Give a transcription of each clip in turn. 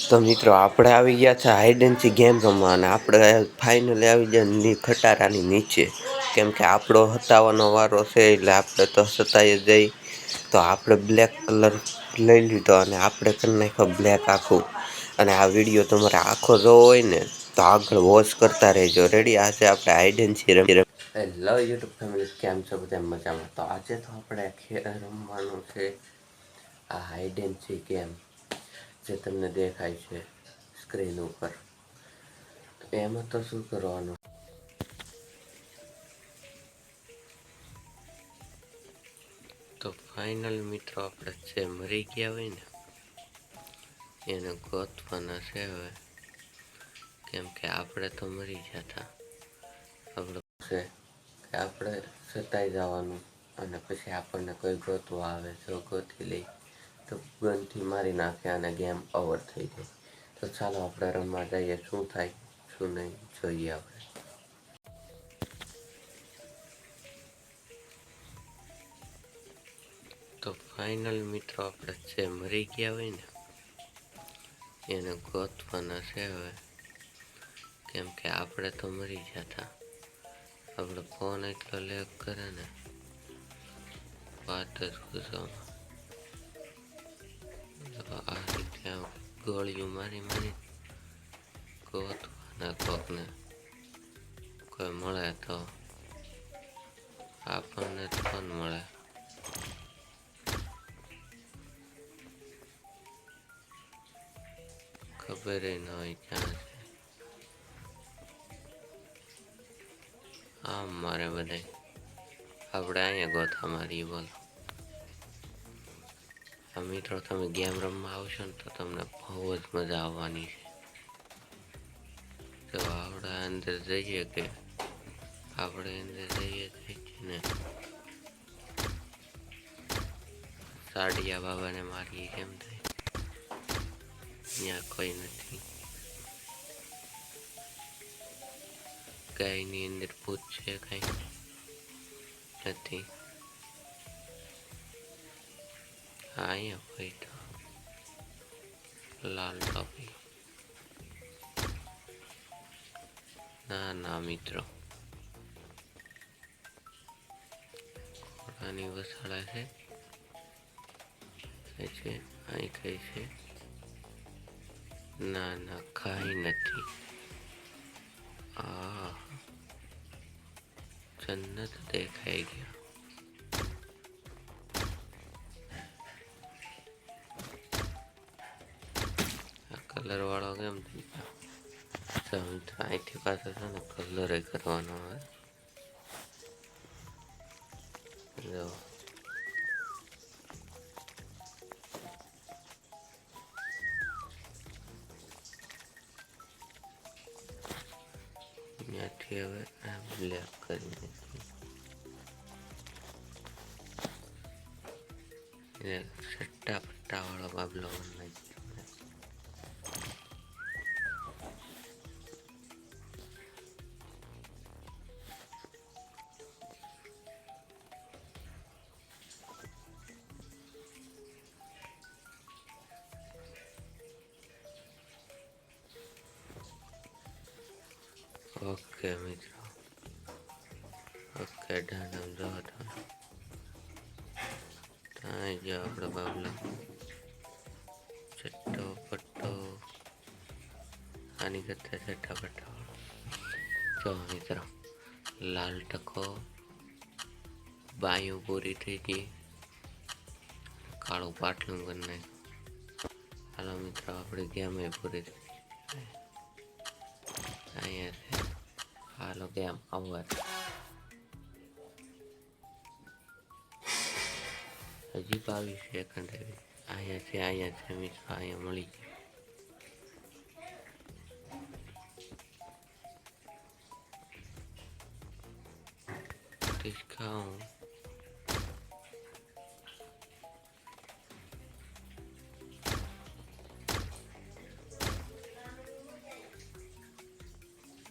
તો મિત્રો આપણે આવી ગયા છે હાઈડ એન્ડ સીક ગેમ રમવા અને આપણે ફાઇનલી આવી ગયા ખટારાની નીચે, કેમ કે આપણો હતાવાનો વારો છે એટલે આપણે તો સતાઈ જઈ. તો આપણે બ્લેક કલર લઈ લીધો અને આપણે કરી નાખ્યો બ્લેક આખું. અને આ વિડીયો તમારે આખો જોવો હોય ને તો આગળ વોચ કરતા રહેજો. રેડી? આજે આપણે hide and seek rummy. Hello YouTube family, કેમ છો બધા મજામાં? તો આજે તો આપણે રમવાનું છે આ હાઈડ એન્ડ સીક ગેમ, જે તમને દેખાય છે સ્ક્રીન ઉપર. એમાં તો શું કરવાનું, તો ફાઇનલ મિત્રો આપણે જે મરી ગયા હોય ને એને ગોતવાના છે હવે, કેમ કે આપણે તો મરી ગયા હતા. આપણે છે કે આપણે સતાઈ જવાનું અને પછી આપણને કોઈ ગોતવા આવે, જો ગોતી લઈ તો ગનથી મારી નાખે અને ગેમ ઓવર થઈ જાય. તો ચાલો આપણે રમવા જઈએ, શું થાય શું નહીં જોઈએ આપણે. તો ફાઇનલ મિત્રો આપણે જે મરી ગયા હોય ને એને ગોતવાના છે હવે, કેમ કે આપણે તો મરી ગયા હતા. આપણે ફોન એટલો લેગ કરે ને વાત જ પૂછવામાં. આ રીતે ગોળીઓ મારી ગોતવાના કોકને, કોઈ મળે તો આપણને જ ફોન મળે. ખબર ન હોય ક્યાં છે. આમ મારે બધે આપણે અહીંયા ગોથા મારી. બોલો મિત્રો, તમે ગેમ રમવા આવશો ને તો તમને બહુ જ મજા આવવાની છે. તો આપણે અંદર જઈએ કે આપણે અંદર જઈએ ને સાડિયા બાબાને મારીએ, કેમ થાય? ત્યાં કોઈ નથી. ગાયની અંદર ભૂત છે? કઈ નથી. હા, અહીંયા હોય તો લાલ ટોપી. ના ના મિત્રો, ઘોડાની વસાડા છે અહીં કઈ છે? ના ના, કઈ નથી. આ જન્નત દેખાઈ ગયો. આ કલર વાળો કેમ થઈ ગયો? અહીંથી પાછો છે ને કલર કરવાનો હોય. જો ત્યાંથી હવે બ્લેક કરી નાખી. છટ્ટા પટ્ટા વાળો બાબલો બનાવી. ઓકે મિત્રો, ઓકે ડન. જો ત્યાં જો આપણે બાબલો છટ્ટો પટ્ટો આની કરતા છટ્ટા પટ્ટા વાળો. જો મિત્રો, લાલ ટકો, બાયું પૂરી થઈ ગઈ, કાળું પાટલું કરી નાખ્યું. હાલો મિત્રો, આપણી ગેમ એ પૂરી થઈ ગઈ. અહીંયા છે. હાલો ગેમ ઓવર. હજી 22 સેકન્ડ. અહીંયા છે મિત્રો, અહીંયા મળી ગયું. ડિસ્કાઉન્ટ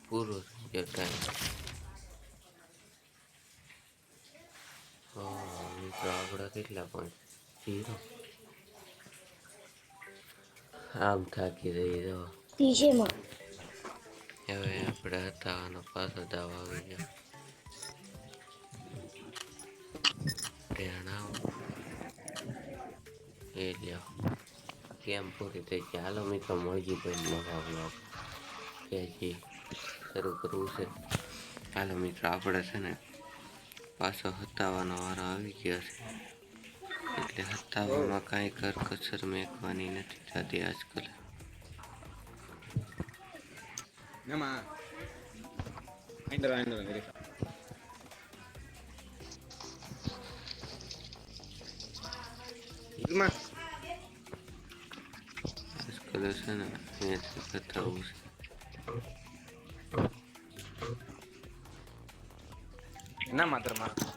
પૂરો થઈ ગયો ટાઈમ. મિત્રો, આપણા કેટલા પોઈન્ટ? 0. આમ થાકી રહી જો ટીશેમાં હવે આપણે હતાવાનો પાછો દાવ આવી ગયો રેણા એ લ્યો કેમ પૂરી થઈ ગઈ હાલો મિત્રો મળજી કોઈ નવા બ્લોગ કે જે શરૂ કરવું છે હાલો મિત્રો આપણે છે ને પાછો હતાવાનો વારો આવી ગયો છે એટલે હતાવામાં કાંઈ કરકસર મેકવાની નથી થતી આજકાલ આજકાલ છે ને અહીંયાથી બતાવવું છે ના માત્ર મારા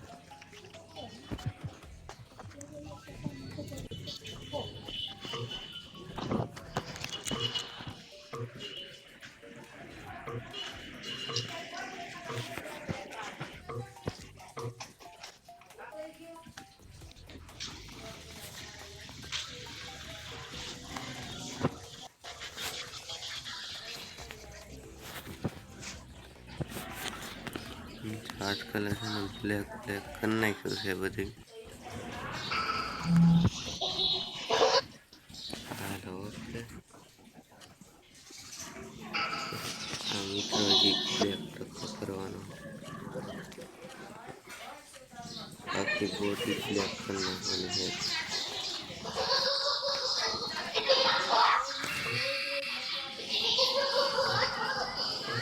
આજકાલ છે ને બ્લેક બ્લેક કરી નાખ્યું છે બધું હાલો ઓકે આ મિત્રો હજી બ્લેક ટકો કરવાનો આખી બોડી બ્લેક કરી નાખવાની છે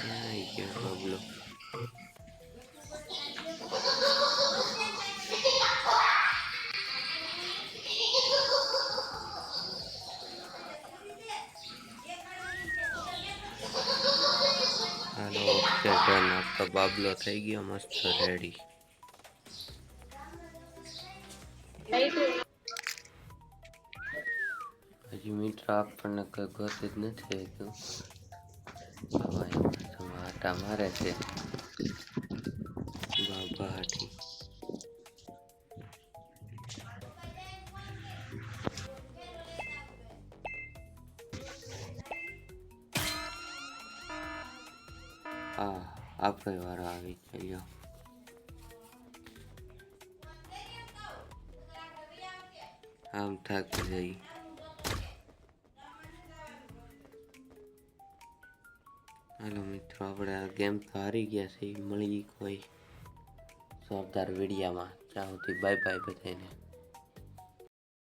ક્યાં ગયો બબલો હાલો ઓકે ડન આપણો બાબલો થઈ ગયો મસ્ત રેડી હજી મિત્રો આપણને કઈ ગોતી જ નથી આવ્યું આટા મારે છે બાબા હાથી હા આપણે વારો આવી ગયો આમ થાકી જઈ હાલો મિત્રો આપણે આ ગેમ તો હારી ગયા છે મળી કોઈ જોરદાર વિડીયામાં ત્યાં સુધી બાય બાય બધાને